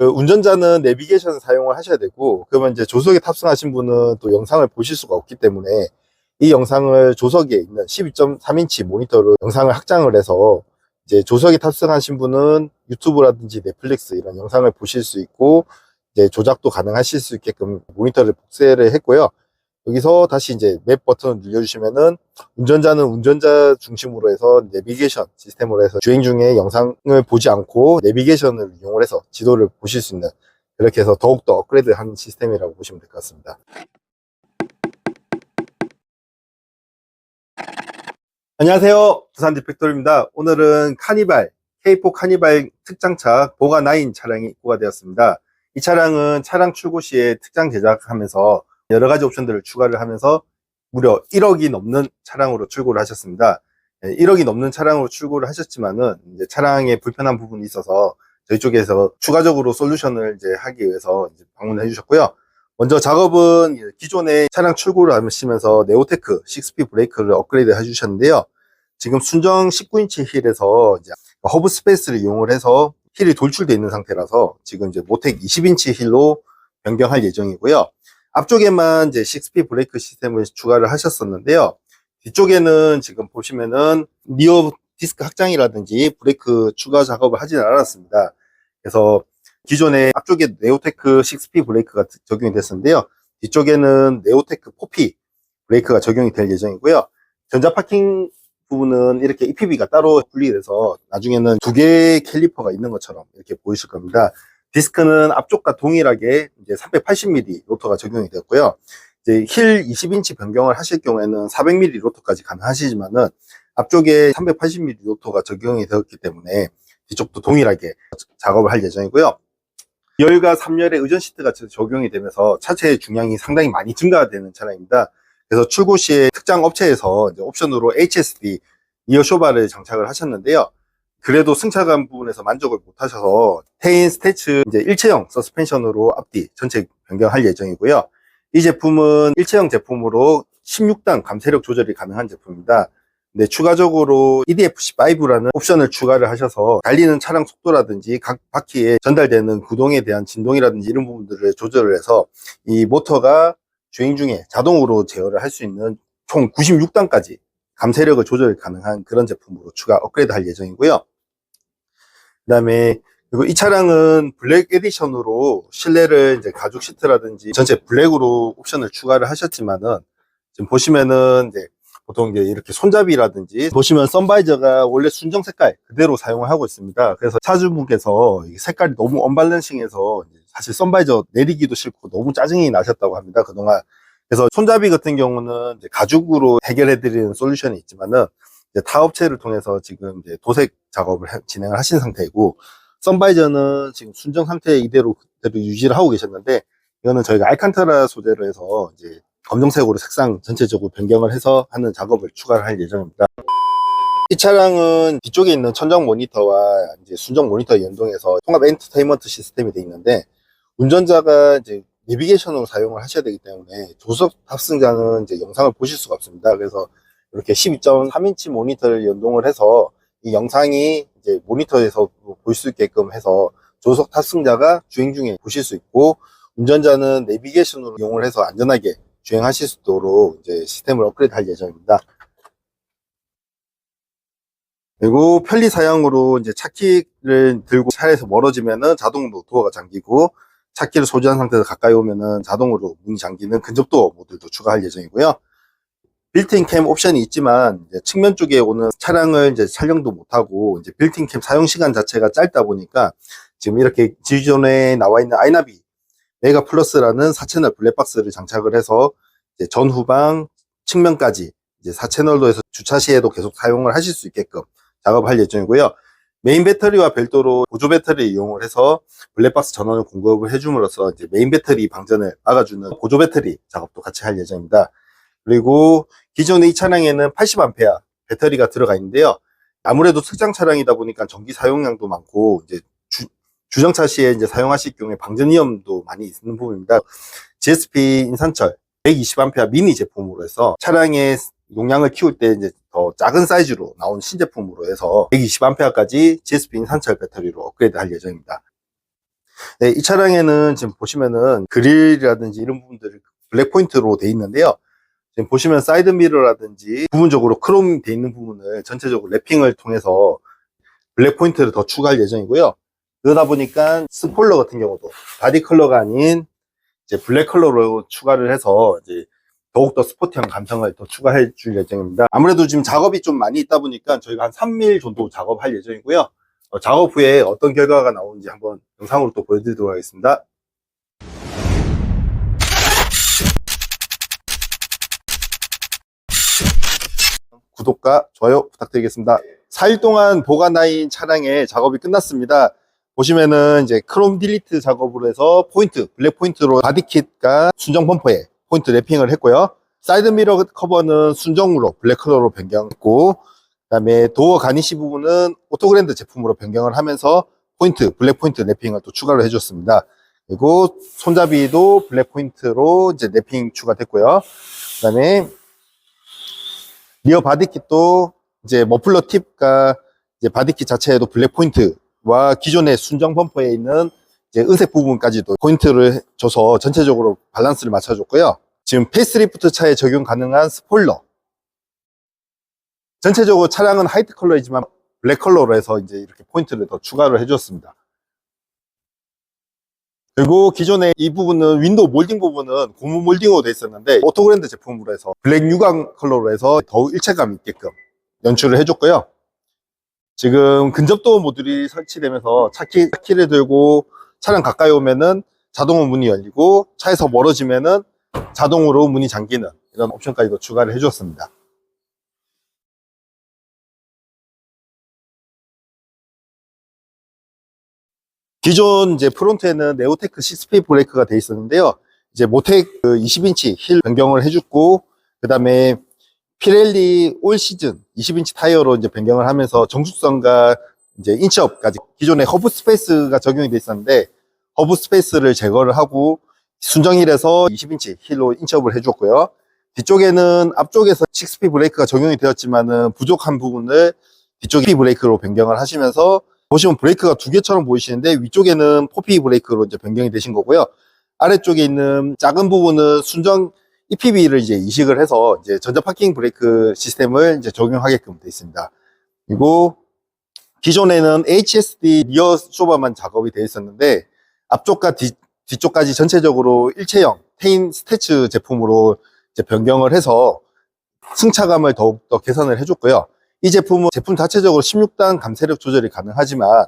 그 운전자는 내비게이션 사용을 하셔야 되고, 그러면 이제 조석에 탑승하신 분은 또 영상을 보실 수가 없기 때문에 이 영상을 조석에 있는 12.3인치 모니터로 영상을 확장을 해서 이제 조석에 탑승하신 분은 유튜브라든지 넷플릭스 이런 영상을 보실 수 있고, 이제 조작도 가능하실 수 있게끔 모니터를 복사를 했고요. 여기서 다시 이제 맵 버튼을 눌러주시면은 운전자는 운전자 중심으로 해서 내비게이션 시스템으로 해서 주행 중에 영상을 보지 않고 내비게이션을 이용을 해서 지도를 보실 수 있는, 그렇게 해서 더욱더 업그레이드한 시스템이라고 보시면 될 것 같습니다. 안녕하세요, 부산 디펙터입니다. 오늘은 카니발 K4 카니발 특장차 보가9 차량이 입고가 되었습니다. 이 차량은 차량 출고 시에 특장 제작하면서 여러 가지 옵션들을 추가를 하면서 무려 1억이 넘는 차량으로 출고를 하셨습니다. 1억이 넘는 차량으로 출고를 하셨지만은 이제 차량에 불편한 부분이 있어서 저희 쪽에서 추가적으로 솔루션을 이제 하기 위해서 이제 방문을 해주셨고요. 먼저 작업은 기존에 차량 출고를 하시면서 네오테크 6P 브레이크를 업그레이드 해주셨는데요. 지금 순정 19인치 힐에서 이제 허브 스페이스를 이용을 해서 힐이 돌출되어 있는 상태라서 지금 이제 모텍 20인치 힐로 변경할 예정이고요. 앞쪽에만 이제 6P 브레이크 시스템을 추가를 하셨었는데요. 뒤쪽에는 지금 보시면은 리어 디스크 확장이라든지 브레이크 추가 작업을 하지는 않았습니다. 그래서 기존에 앞쪽에 네오테크 6P 브레이크가 적용이 됐었는데요. 뒤쪽에는 네오테크 4P 브레이크가 적용이 될 예정이고요. 전자 파킹 부분은 이렇게 EPB가 따로 분리돼서 나중에는 두 개의 캘리퍼가 있는 것처럼 이렇게 보이실 겁니다. 디스크는 앞쪽과 동일하게 이제 380mm 로터가 적용이 되었고요. 이제 힐 20인치 변경을 하실 경우에는 400mm 로터까지 가능하시지만은 앞쪽에 380mm 로터가 적용이 되었기 때문에 뒤쪽도 동일하게 작업을 할 예정이고요. 2열과 3열에 의전 시트가 적용이 되면서 차체의 중량이 상당히 많이 증가되는 차량입니다. 그래서 출고 시에 특장 업체에서 이제 옵션으로 HSD 리어 쇼바를 장착을 하셨는데요. 그래도 승차감 부분에서 만족을 못 하셔서 테인 스태츠 이제 일체형 서스펜션으로 앞뒤 전체 변경할 예정이고요. 이 제품은 일체형 제품으로 16단 감쇄력 조절이 가능한 제품입니다. 근데 추가적으로 EDFC5라는 옵션을 추가를 하셔서 달리는 차량 속도라든지 각 바퀴에 전달되는 구동에 대한 진동이라든지 이런 부분들을 조절을 해서 이 모터가 주행 중에 자동으로 제어를 할 수 있는 총 96단까지 감쇄력을 조절 가능한 그런 제품으로 추가 업그레이드 할 예정이고요. 그 다음에 그리고 이 차량은 블랙 에디션으로 실내를 이제 가죽 시트라든지 전체 블랙으로 옵션을 추가를 하셨지만은 지금 보시면은 이제 보통 이제 이렇게 손잡이라든지 보시면 선바이저가 원래 순정 색깔 그대로 사용을 하고 있습니다. 그래서 차주분께서 색깔이 너무 언밸런싱해서 사실 선바이저 내리기도 싫고 너무 짜증이 나셨다고 합니다, 그동안. 그래서 손잡이 같은 경우는 이제 가죽으로 해결해드리는 솔루션이 있지만은 이제 타 업체를 통해서 지금 이제 도색 작업을 진행을 하신 상태이고, 선바이저는 지금 순정 상태 이대로 유지를 하고 계셨는데, 이거는 저희가 알칸타라 소재로 해서 이제 검정색으로 색상 전체적으로 변경을 해서 하는 작업을 추가를 할 예정입니다. 이 차량은 뒤쪽에 있는 천장 모니터와 이제 순정 모니터 연동해서 통합 엔터테인먼트 시스템이 되어 있는데, 운전자가 이제 내비게이션으로 사용을 하셔야 되기 때문에 조석 탑승자는 이제 영상을 보실 수가 없습니다. 그래서 이렇게 12.3인치 모니터를 연동을 해서 이 영상이 이제 모니터에서 볼 수 있게끔 해서 조석 탑승자가 주행 중에 보실 수 있고, 운전자는 내비게이션으로 이용을 해서 안전하게 주행하실 수 있도록 이제 시스템을 업그레이드 할 예정입니다. 그리고 편리 사양으로 이제 차키를 들고 차에서 멀어지면은 자동으로 도어가 잠기고, 차키를 소지한 상태에서 가까이 오면은 자동으로 문이 잠기는 근접도어 모드도 추가할 예정이고요. 빌트인 캠 옵션이 있지만 이제 측면 쪽에 오는 차량을 이제 촬영도 못하고 이제 빌트인 캠 사용 시간 자체가 짧다 보니까 지금 이렇게 기존에 나와 있는 아이나비 메가 플러스라는 4채널 블랙박스를 장착을 해서 이제 전후방 측면까지 이제 4채널로 해서 주차 시에도 계속 사용을 하실 수 있게끔 작업할 예정이고요. 메인 배터리와 별도로 보조 배터리 이용을 해서 블랙박스 전원을 공급을 해줌으로써 이제 메인 배터리 방전을 막아주는 보조 배터리 작업도 같이 할 예정입니다. 그리고 기존에 이 차량에는 80A 배터리가 들어가 있는데요. 아무래도 특장 차량이다 보니까 전기 사용량도 많고 이제 주정차 시에 이제 사용하실 경우에 방전 위험도 많이 있는 부분입니다. GSP 인산철 120A 미니 제품으로 해서 차량의 용량을 키울 때 이제 더 작은 사이즈로 나온 신제품으로 해서 120A까지 GSP 인산철 배터리로 업그레이드 할 예정입니다. 네, 이 차량에는 지금 보시면은 그릴이라든지 이런 부분들이 블랙 포인트로 되어 있는데요. 지금 보시면 사이드 미러라든지 부분적으로 크롬 되어 있는 부분을 전체적으로 랩핑을 통해서 블랙 포인트를 더 추가할 예정이고요. 그러다 보니까 스포일러 같은 경우도 바디 컬러가 아닌 이제 블랙 컬러로 추가를 해서 이제 더욱더 스포티한 감성을 더 추가해 줄 예정입니다. 아무래도 지금 작업이 좀 많이 있다 보니까 저희가 한 3일 정도 작업할 예정이고요. 작업 후에 어떤 결과가 나오는지 한번 영상으로 또 보여드리도록 하겠습니다. 구독과 좋아요 부탁드리겠습니다. 4일 동안 보관하인 차량의 작업이 끝났습니다. 보시면은 이제 크롬 딜리트 작업으로 해서 포인트, 블랙 포인트로 바디킷과 순정 범퍼에 포인트 랩핑을 했고요. 사이드 미러 커버는 순정으로 블랙 컬러로 변경했고, 그다음에 도어 가니시 부분은 오토그랜드 제품으로 변경을 하면서 포인트, 블랙 포인트 랩핑을 또 추가로 해줬습니다. 그리고 손잡이도 블랙 포인트로 이제 랩핑 추가됐고요. 그다음에 리어 바디킷도 이제 머플러 팁과 이제 바디킷 자체에도 블랙 포인트와 기존의 순정 범퍼에 있는 이제 은색 부분까지도 포인트를 줘서 전체적으로 밸런스를 맞춰줬고요. 지금 페이스리프트 차에 적용 가능한 스포일러. 전체적으로 차량은 화이트 컬러이지만 블랙 컬러로 해서 이제 이렇게 포인트를 더 추가를 해줬습니다. 그리고 기존에 이 부분은 윈도우 몰딩 부분은 고무 몰딩으로 되어 있었는데 오토그랜드 제품으로 해서 블랙 유광 컬러로 해서 더욱 일체감 있게끔 연출을 해줬고요. 지금 근접도어 모듈이 설치되면서 차키를 들고 차량 가까이 오면은 자동으로 문이 열리고 차에서 멀어지면은 자동으로 문이 잠기는 이런 옵션까지도 추가를 해주었습니다. 기존 이제 프론트에는 네오테크 6스피드 브레이크가 되어 있었는데요. 이제 모텍 20인치 힐 변경을 해줬고, 그 다음에 피렐리 올 시즌 20인치 타이어로 이제 변경을 하면서 정숙성과 이제 인치업까지 기존에 허브 스페이스가 적용이 돼 있었는데 허브 스페이스를 제거를 하고 순정힐에서 20인치 힐로 인치업을 해줬고요. 뒤쪽에는 앞쪽에서 6스피드 브레이크가 적용이 되었지만은 부족한 부분을 뒤쪽 스피드 브레이크로 변경을 하시면서 보시면 브레이크가 두 개처럼 보이시는데 위쪽에는 포피 브레이크로 이제 변경이 되신 거고요. 아래쪽에 있는 작은 부분은 순정 EPB를 이제 이식을 해서 이제 전자 파킹 브레이크 시스템을 이제 적용하게끔 되어 있습니다. 그리고 기존에는 HSD 리어 쇼바만 작업이 되어 있었는데 앞쪽과 뒤쪽까지 전체적으로 일체형 테인 스태츠 제품으로 이제 변경을 해서 승차감을 더욱더 개선을 해줬고요. 이 제품은 제품 자체적으로 16단 감쇄력 조절이 가능하지만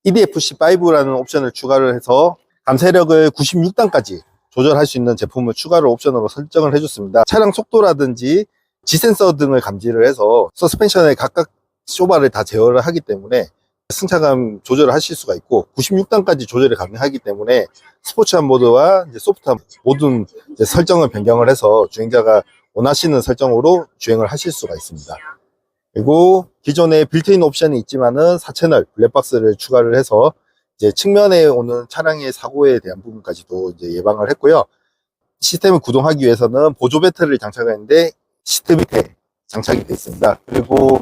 EDFC5라는 옵션을 추가를 해서 감쇄력을 96단까지 조절할 수 있는 제품을 추가로 옵션으로 설정을 해줬습니다. 차량 속도라든지 G센서 등을 감지를 해서 서스펜션의 각각 쇼바를 다 제어를 하기 때문에 승차감 조절을 하실 수가 있고 96단까지 조절이 가능하기 때문에 스포츠한 모드와 이제 소프트한 모든 이제 설정을 변경을 해서 주행자가 원하시는 설정으로 주행을 하실 수가 있습니다. 그리고 기존에 빌트인 옵션이 있지만은 4채널 블랙박스를 추가를 해서 이제 측면에 오는 차량의 사고에 대한 부분까지도 이제 예방을 했고요. 시스템을 구동하기 위해서는 보조 배터리를 장착했는데 시트 밑에 장착이 되어 있습니다. 그리고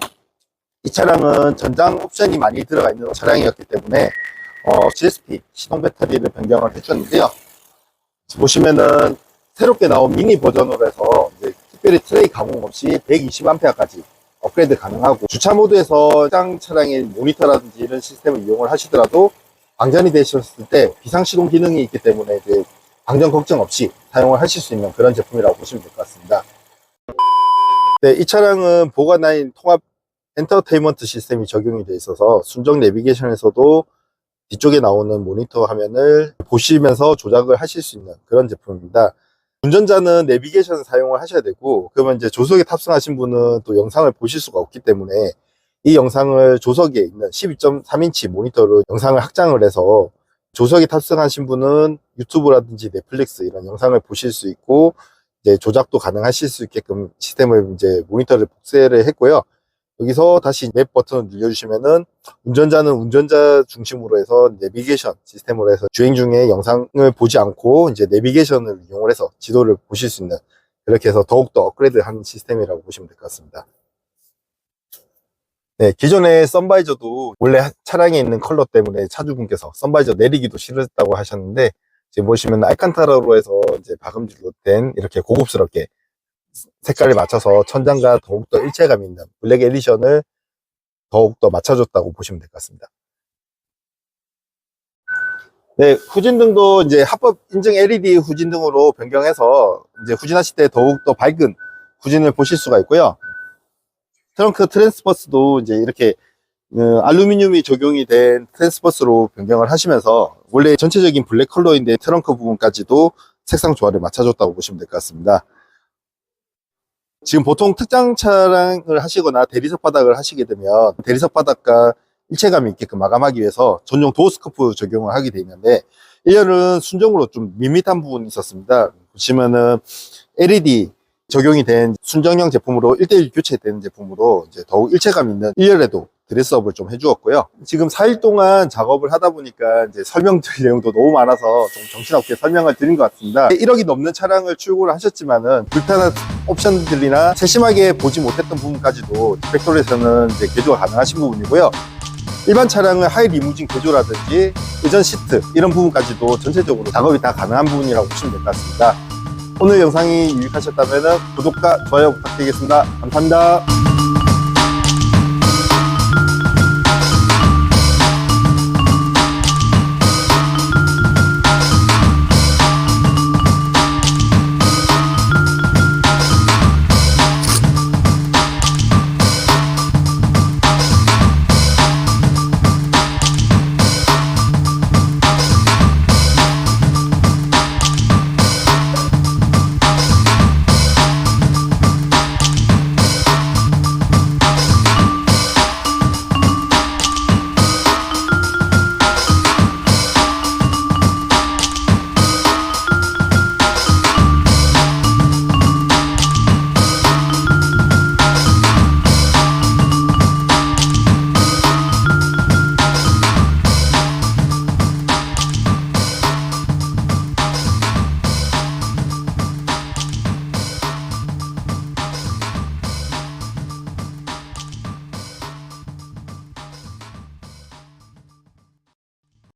이 차량은 전장 옵션이 많이 들어가 있는 차량이었기 때문에 GSP 시동 배터리를 변경을 해줬는데요. 보시면은 새롭게 나온 미니 버전으로 해서 이제 특별히 트레이 가공 없이 120A까지 업그레이드 가능하고 주차 모드에서 해당 차량의 모니터라든지 이런 시스템을 이용을 하시더라도 방전이 되셨을 때 비상시동 기능이 있기 때문에 이제 방전 걱정 없이 사용을 하실 수 있는 그런 제품이라고 보시면 될 것 같습니다. 네, 이 차량은 보가9 통합 엔터테인먼트 시스템이 적용이 되어 있어서 순정 내비게이션에서도 뒤쪽에 나오는 모니터 화면을 보시면서 조작을 하실 수 있는 그런 제품입니다. 운전자는 내비게이션 사용을 하셔야 되고, 그러면 이제 조석에 탑승하신 분은 또 영상을 보실 수가 없기 때문에 이 영상을 조석에 있는 12.3인치 모니터로 영상을 확장을 해서 조석에 탑승하신 분은 유튜브라든지 넷플릭스 이런 영상을 보실 수 있고 이제 조작도 가능하실 수 있게끔 시스템을 이제 모니터를 복사를 했고요. 여기서 다시 맵 버튼을 눌러주시면은 운전자는 운전자 중심으로 해서 내비게이션 시스템으로 해서 주행 중에 영상을 보지 않고 이제 내비게이션을 이용을 해서 지도를 보실 수 있는 그렇게 해서 더욱더 업그레이드한 시스템이라고 보시면 될 것 같습니다. 네, 기존의 선바이저도 원래 차량에 있는 컬러 때문에 차주분께서 선바이저 내리기도 싫었다고 하셨는데, 지금 보시면 알칸타라로 해서 이제 박음질로 된 이렇게 고급스럽게 색깔을 맞춰서 천장과 더욱더 일체감 있는 블랙 에디션을 더욱더 맞춰줬다고 보시면 될 것 같습니다. 네, 후진등도 이제 합법 인증 LED 후진등으로 변경해서 이제 후진하실 때 더욱더 밝은 후진을 보실 수가 있고요. 트렁크 트랜스버스도 이제 이렇게 알루미늄이 적용이 된 트랜스버스로 변경을 하시면서 원래 전체적인 블랙 컬러인데 트렁크 부분까지도 색상 조화를 맞춰줬다고 보시면 될 것 같습니다. 지금 보통 특장 차량을 하시거나 대리석 바닥을 하시게 되면 대리석 바닥과 일체감이 있게끔 마감하기 위해서 전용 도어 스커프 적용을 하게 되어 있는데, 1년은 순정으로 좀 밋밋한 부분이 있었습니다. 보시면은 LED 적용이 된 순정형 제품으로 1:1 교체된 제품으로 이제 더욱 일체감 있는 1열에도 드레스업을 좀 해주었고요. 지금 4일 동안 작업을 하다 보니까 이제 설명드릴 내용도 너무 많아서 좀 정신없게 설명을 드린 것 같습니다. 1억이 넘는 차량을 출고를 하셨지만은 불편한 옵션들이나 세심하게 보지 못했던 부분까지도 팩토리에서는 이제 개조가 가능하신 부분이고요. 일반 차량은 하이 리무진 개조라든지 의전 시트 이런 부분까지도 전체적으로 작업이 다 가능한 부분이라고 보시면 될 것 같습니다. 오늘 영상이 유익하셨다면 구독과 좋아요 부탁드리겠습니다. 감사합니다.